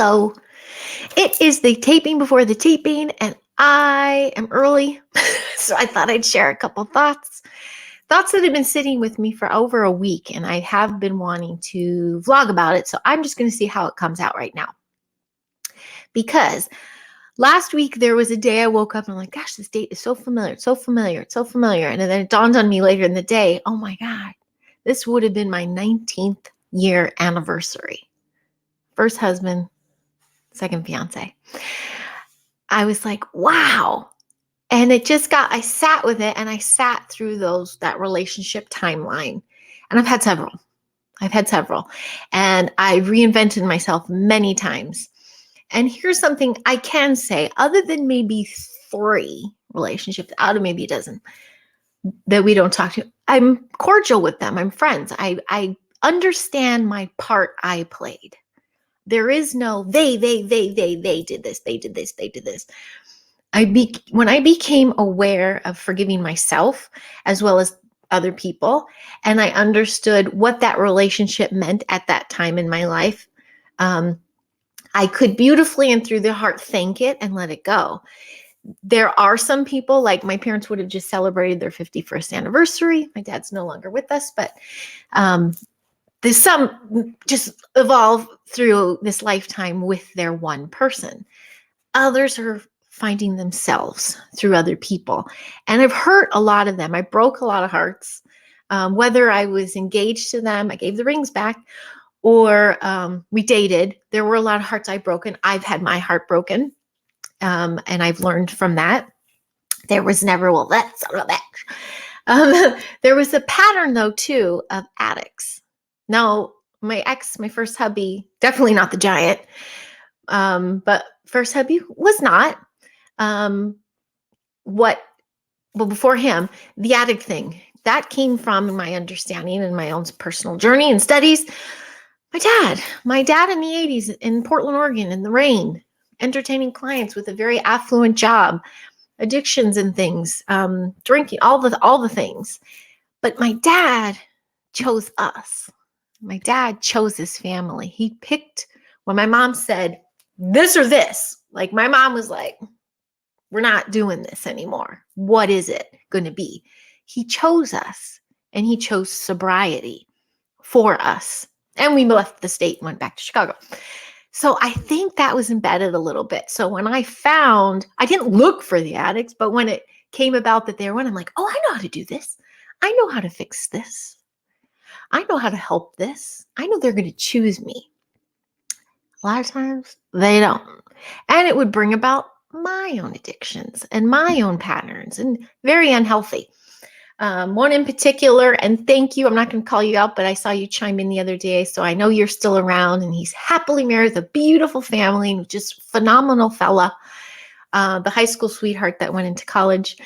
Hello. It is the taping before the taping, and I am early. So I thought I'd share a couple thoughts. Thoughts that have been sitting with me for over a week, and I have been wanting to vlog about it. So I'm just going to see how it comes out right now. Because last week there was a day I woke up and I'm like, gosh, this date is so familiar. It's so familiar. It's so familiar. And then it dawned on me later in the day, oh my God, this would have been my 19th year anniversary. First husband, second fiance. I was like, wow. And I sat with it and I sat through that relationship timeline. And I've had several. And I reinvented myself many times. And here's something I can say, other than maybe 3 relationships out of maybe a dozen that we don't talk to, I'm cordial with them. I'm friends. I understand my part I played. There is no they did this, they did this, they did this. When I became aware of forgiving myself as well as other people, and I understood what that relationship meant at that time in my life, I could beautifully and through the heart thank it and let it go. There are some people, like my parents would have just celebrated their 51st anniversary. My dad's no longer with us, but there's some just evolve through this lifetime with their one person. Others are finding themselves through other people. And I've hurt a lot of them. I broke a lot of hearts. Whether I was engaged to them, I gave the rings back, or we dated, there were a lot of hearts I've broken. I've had my heart broken, and I've learned from that. There was never, well, that's not that. There was a pattern, though, too, of addicts. Now, my first hubby, definitely not the giant, but first hubby was not. Before him, the addict thing, that came from my understanding and my own personal journey and studies. My dad in the 80s in Portland, Oregon, in the rain, entertaining clients with a very affluent job, addictions and things, drinking, all the things. But my dad chose us. My dad chose his family. He picked when my mom said, this or this. Like my mom was like, we're not doing this anymore. What is it going to be? He chose us, and he chose sobriety for us. And we left the state and went back to Chicago. So I think that was embedded a little bit. So when I didn't look for the addicts, but when it came about that they were one, I'm like, oh, I know how to do this. I know how to fix this. I know how to help this. I know they're going to choose me. A lot of times they don't. And it would bring about my own addictions and my own patterns, and very unhealthy. One in particular, and thank you, I'm not going to call you out, but I saw you chime in the other day, so I know you're still around, and he's happily married with a beautiful family, and just phenomenal fella. The high school sweetheart that went into college.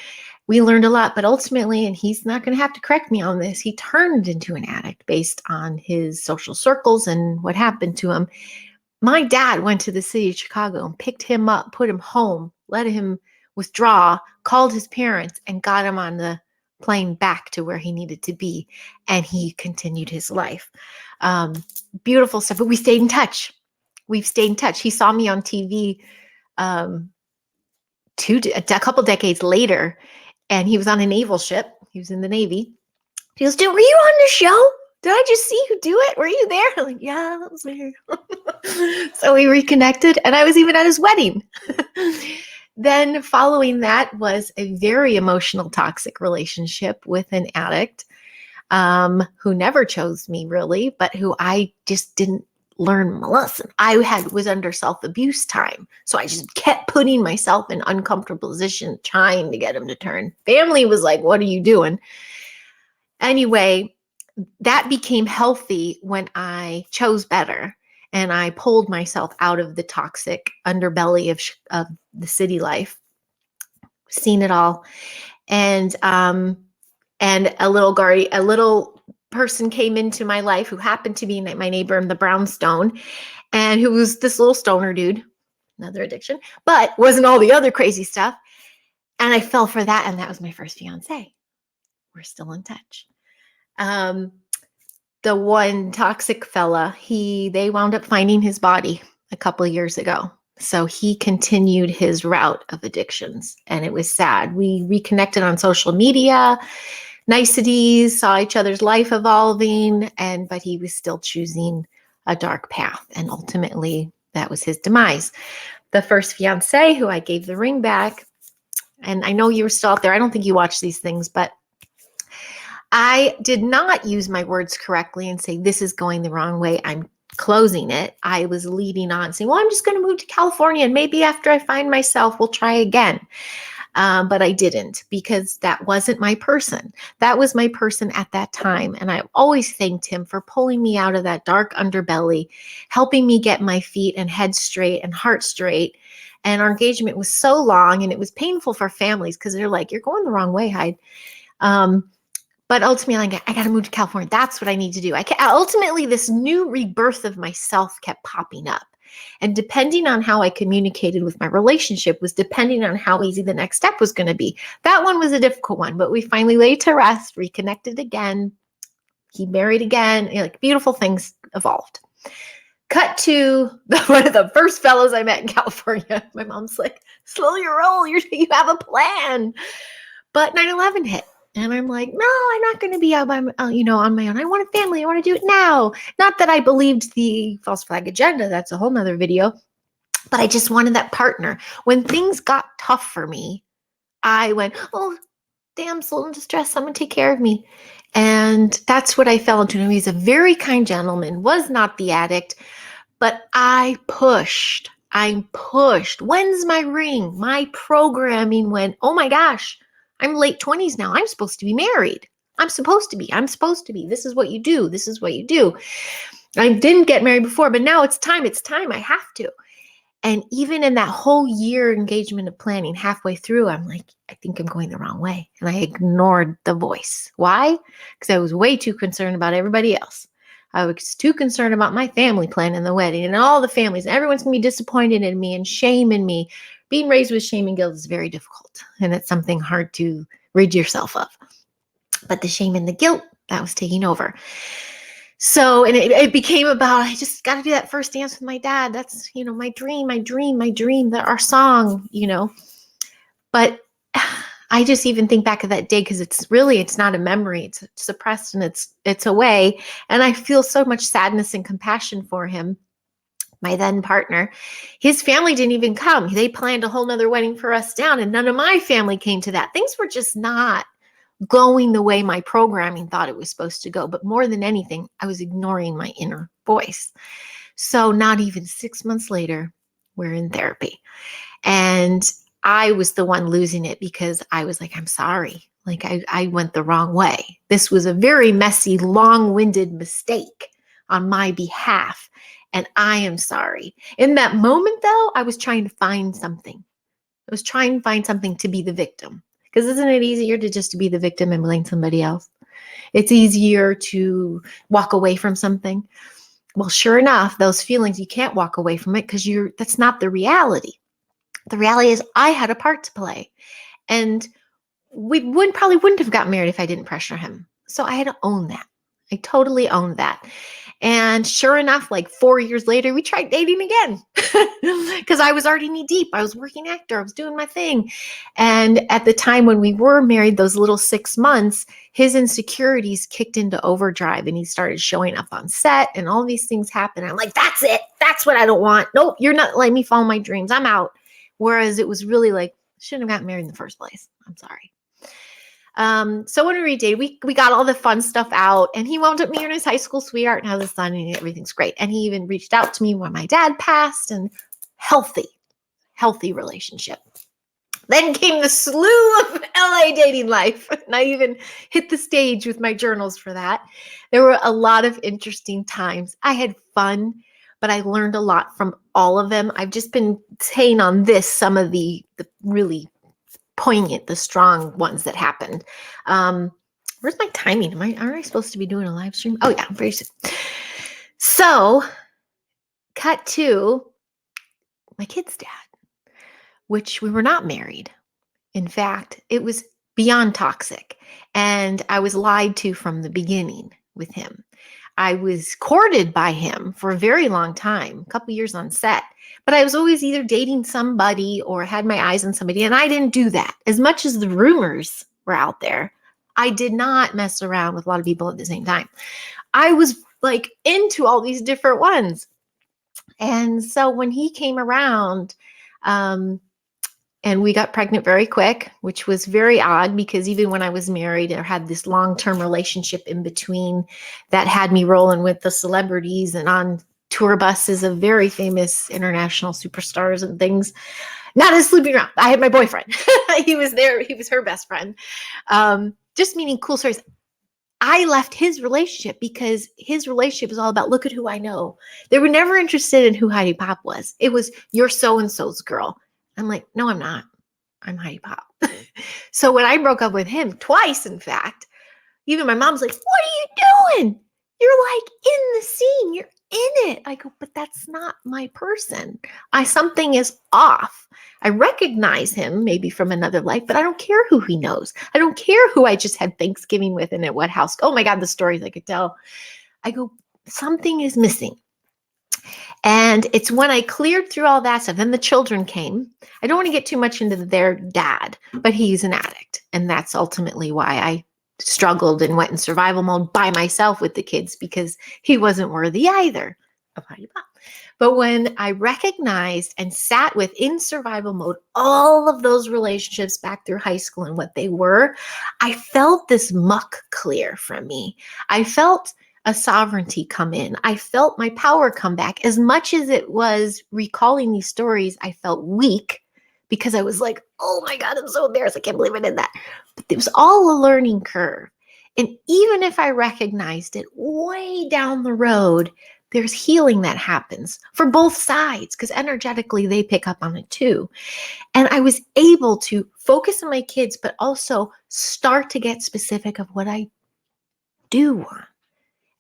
We learned a lot, but ultimately, and he's not going to have to correct me on this, he turned into an addict based on his social circles and what happened to him. My dad went to the city of Chicago and picked him up, put him home, let him withdraw, called his parents, and got him on the plane back to where he needed to be. And he continued his life. Beautiful stuff. But we stayed in touch. We've stayed in touch. He saw me on TV a couple decades later, and he was on a naval ship. He was in the Navy. He goes, dude, were you on the show? Did I just see you do it? Were you there? I'm like, yeah, that was me. So we reconnected, and I was even at his wedding. Then following that was a very emotional, toxic relationship with an addict who never chose me really, but who I just didn't learn my lesson. I was under self-abuse time. So I just kept putting myself in uncomfortable position, trying to get him to turn. Family was like, what are you doing? Anyway, that became healthy when I chose better and I pulled myself out of the toxic underbelly of the city life, seen it all. And a little person came into my life who happened to be my neighbor in the brownstone, and who was this little stoner dude, another addiction, but wasn't all the other crazy stuff. And I fell for that. And that was my first fiance. We're still in touch. The one toxic fella, they wound up finding his body a couple of years ago. So he continued his route of addictions, and it was sad. We reconnected on social media, niceties, saw each other's life evolving, but he was still choosing a dark path, and ultimately that was his demise. The first fiance who I gave the ring back, and I know you were still out there. I don't think you watch these things, but I did not use my words correctly and say, this is going the wrong way, I'm closing it. I was leading on saying, well, I'm just going to move to California, and maybe after I find myself, we'll try again. But I didn't, because that wasn't my person. That was my person at that time. And I always thanked him for pulling me out of that dark underbelly, helping me get my feet and head straight and heart straight. And our engagement was so long, and it was painful for families because they're like, you're going the wrong way, Hyde. But ultimately, I got to move to California. That's what I need to do. Ultimately, this new rebirth of myself kept popping up. And depending on how I communicated with my relationship was depending on how easy the next step was going to be. That one was a difficult one, but we finally laid to rest, reconnected again. He married again. Like, beautiful things evolved. Cut to one of the first fellows I met in California. My mom's like, slow your roll. You have a plan. But 9/11 hit. And I'm like, no, I'm not going to be out on my own. I want a family. I want to do it now. Not that I believed the false flag agenda. That's a whole nother video. But I just wanted that partner. When things got tough for me, I went, oh, damsel in distress, someone take care of me. And that's what I fell into. And he's a very kind gentleman, was not the addict, but I pushed. When's my ring? My programming went, oh my gosh, I'm late 20s now. I'm supposed to be married. I'm supposed to be. This is what you do. I didn't get married before, but now it's time. I have to. And even in that whole year engagement of planning, halfway through, I'm like, I think I'm going the wrong way. And I ignored the voice. Why? Because I was way too concerned about everybody else. I was too concerned about my family planning the wedding and all the families. Everyone's going to be disappointed in me and shame in me. Being raised with shame and guilt is very difficult. And it's something hard to rid yourself of. But the shame and the guilt, that was taking over. So, and it became about, I just got to do that first dance with my dad. That's, my dream, our song, But I just even think back of that day because it's not a memory. It's suppressed and it's away. And I feel so much sadness and compassion for him, my then partner. His family didn't even come. They planned a whole nother wedding for us down, and none of my family came to that. Things were just not going the way my programming thought it was supposed to go. But more than anything, I was ignoring my inner voice. So not even 6 months later, we're in therapy. And I was the one losing it because I was like, I'm sorry. Like I went the wrong way. This was a very messy, long-winded mistake on my behalf. And I am sorry. In that moment, though, I was trying to find something. I was trying to find something to be the victim. Because isn't it easier to just be the victim and blame somebody else? It's easier to walk away from something. Well, sure enough, those feelings, you can't walk away from it because that's not the reality. The reality is I had a part to play. And we probably wouldn't have gotten married if I didn't pressure him. So I had to own that. I totally owned that. And sure enough, like 4 years later, we tried dating again because I was already knee deep. I was working actor. I was doing my thing. And at the time when we were married, those little 6 months, his insecurities kicked into overdrive and he started showing up on set and all these things happened. I'm like, that's it. That's what I don't want. Nope, you're not letting me follow my dreams. I'm out. Whereas it was really like, shouldn't have gotten married in the first place. I'm sorry. So when we dated, we got all the fun stuff out, and he wound up marrying his high school sweetheart and has a son, and everything's great. And he even reached out to me when my dad passed, and healthy relationship. Then came the slew of LA dating life. And I even hit the stage with my journals for that. There were a lot of interesting times. I had fun, but I learned a lot from all of them. I've just been saying on this some of the really poignant, the strong ones that happened. Where's my timing? Aren't I supposed to be doing a live stream? Oh yeah, very soon. So, cut to my kid's dad, which we were not married. In fact, it was beyond toxic. And I was lied to from the beginning with him. I was courted by him for a very long time, a couple years on set. But I was always either dating somebody or had my eyes on somebody. And I didn't do that. As much as the rumors were out there, I did not mess around with a lot of people at the same time. I was like into all these different ones. And so when he came around, and we got pregnant very quick, which was very odd because even when I was married, I had this long-term relationship in between that had me rolling with the celebrities and on tour buses of very famous international superstars and things. Not as sleeping around. I had my boyfriend. He was there. He was her best friend. Just meaning cool stories. I left his relationship because his relationship was all about, look at who I know. They were never interested in who Heidi Pop was. It was, you're so-and-so's girl. I'm like, no, I'm not. I'm Heidi Pop. So when I broke up with him, twice, in fact, even my mom's like, what are you doing? You're like in the scene. You're in it. I go, but that's not my person. Something is off. I recognize him maybe from another life, but I don't care who he knows. I don't care who I just had Thanksgiving with and at what house. Oh my God, the stories I could tell. I go, something is missing. And it's when I cleared through all that stuff, then the children came. I don't want to get too much into their dad, but he's an addict. And that's ultimately why I struggled and went in survival mode by myself with the kids, because he wasn't worthy either of Heidi Pop. But when I recognized and sat with in survival mode all of those relationships back through high school and what they were, I felt this muck clear from me. I felt a sovereignty come in. I felt my power come back. As much as it was recalling these stories, I felt weak because I was like, oh my God, I'm so embarrassed. I can't believe I did that. But it was all a learning curve. And even if I recognized it way down the road, there's healing that happens for both sides because energetically they pick up on it too. And I was able to focus on my kids, but also start to get specific of what I do want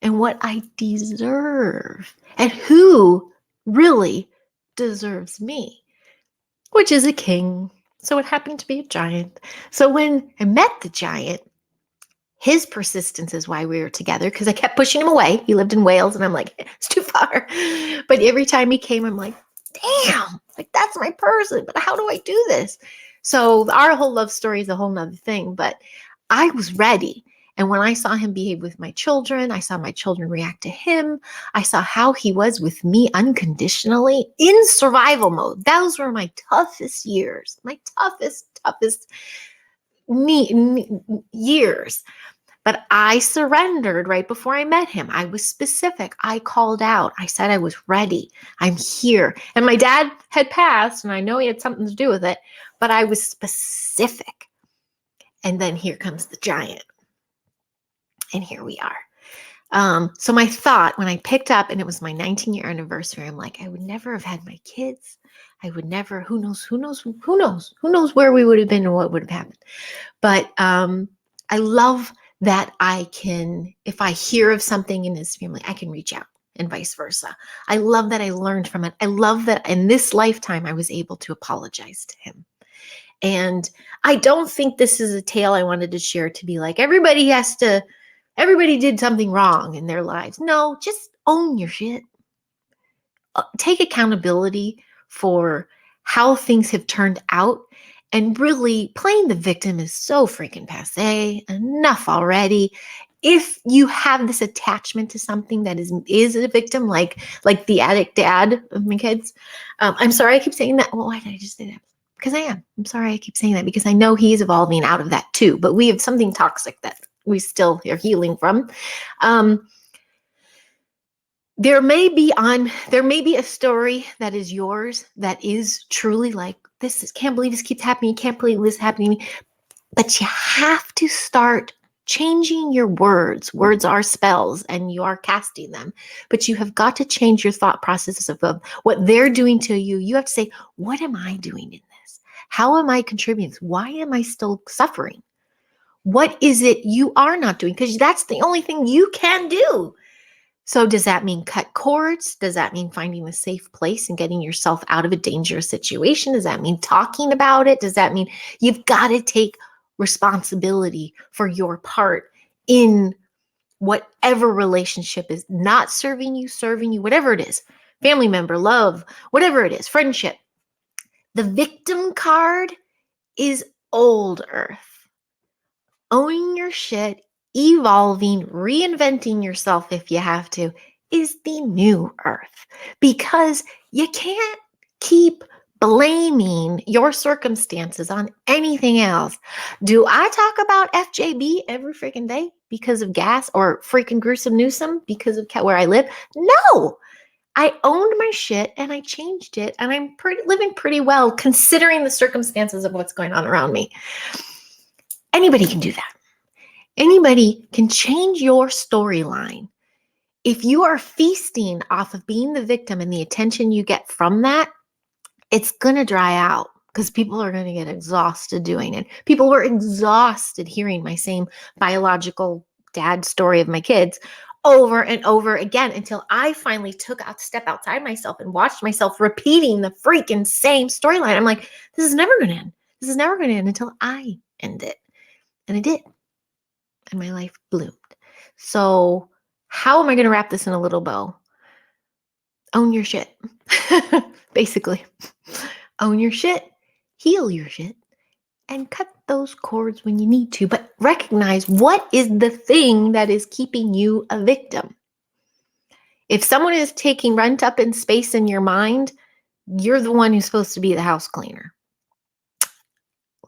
and what I deserve and who really deserves me, which is a king. So it happened to be a giant. So when I met the giant, his persistence is why we were together because I kept pushing him away. He lived in Wales and I'm like, it's too far. But every time he came, I'm like, damn, like that's my person. But how do I do this? So our whole love story is a whole nother thing. But I was ready. And when I saw him behave with my children, I saw my children react to him. I saw how he was with me unconditionally in survival mode. Those were my toughest years, my toughest years. But I surrendered right before I met him. I was specific. I called out. I said I was ready. I'm here. And my dad had passed, and I know he had something to do with it, but I was specific. And then here comes the giant. And here we are. So my thought when I picked up, and it was my 19-year anniversary, I'm like, I would never have had my kids. I would never, who knows where we would have been and what would have happened. But I love that I can, if I hear of something in his family, I can reach out and vice versa. I love that I learned from it. I love that in this lifetime, I was able to apologize to him. And I don't think this is a tale I wanted to share to be like, everybody did something wrong in their lives. No, just own your shit. Take accountability for how things have turned out. And really, playing the victim is so freaking passé. Enough already. If you have this attachment to something that is a victim, like the addict dad of my kids, I'm sorry I keep saying that. Well, why did I just say that? Because I am. I'm sorry I keep saying that because I know he's evolving out of that too. But we have something toxic that we still are healing from. There may be a story that is yours that is truly like, can't believe this keeps happening. Can't believe this is happening to me. But you have to start changing your words. Words are spells and you are casting them. But you have got to change your thought processes of what they're doing to you. You have to say, what am I doing in this? How am I contributing? Why am I still suffering? What is it you are not doing? Because that's the only thing you can do. So does that mean cut cords? Does that mean finding a safe place and getting yourself out of a dangerous situation? Does that mean talking about it? Does that mean you've got to take responsibility for your part in whatever relationship is not serving you, whatever it is, family member, love, whatever it is, friendship. The victim card is old earth. Owning your shit, evolving, reinventing yourself if you have to, is the new earth, because you can't keep blaming your circumstances on anything else. Do I talk about FJB every freaking day because of gas, or freaking gruesome Newsome because of where I live? No. I owned my shit and I changed it, and I'm living pretty well considering the circumstances of what's going on around me. Anybody can do that. Anybody can change your storyline. If you are feasting off of being the victim and the attention you get from that, it's going to dry out, because people are going to get exhausted doing it. People were exhausted hearing my same biological dad story of my kids over and over again, until I finally took a step outside myself and watched myself repeating the freaking same storyline. I'm like, this is never going to end. This is never going to end until I end it. And I did. And my life bloomed. So how am I going to wrap this in a little bow? Own your shit. Basically. Own your shit, heal your shit, and cut those cords when you need to. But recognize, what is the thing that is keeping you a victim? If someone is taking rent up in space in your mind, you're the one who's supposed to be the house cleaner.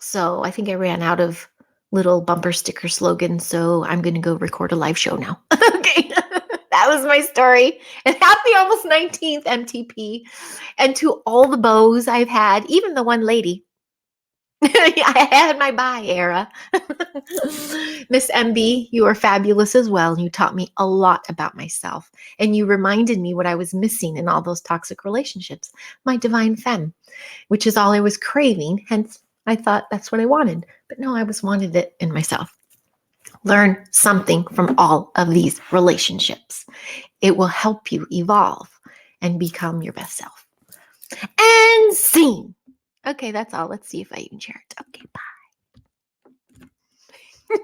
So I think I ran out of little bumper sticker slogans, so I'm going to go record a live show now. Okay. That was my story. And happy almost 19th MTP. And to all the beaux I've had, even the one lady, I had my bye era. Miss MB, you are fabulous as well. You taught me a lot about myself. And you reminded me what I was missing in all those toxic relationships. My divine femme, which is all I was craving. Hence, I thought that's what I wanted. But no, I wanted it in myself. Learn something from all of these relationships. It will help you evolve and become your best self. And scene. Okay, that's all. Let's see if I even share it. Okay, bye.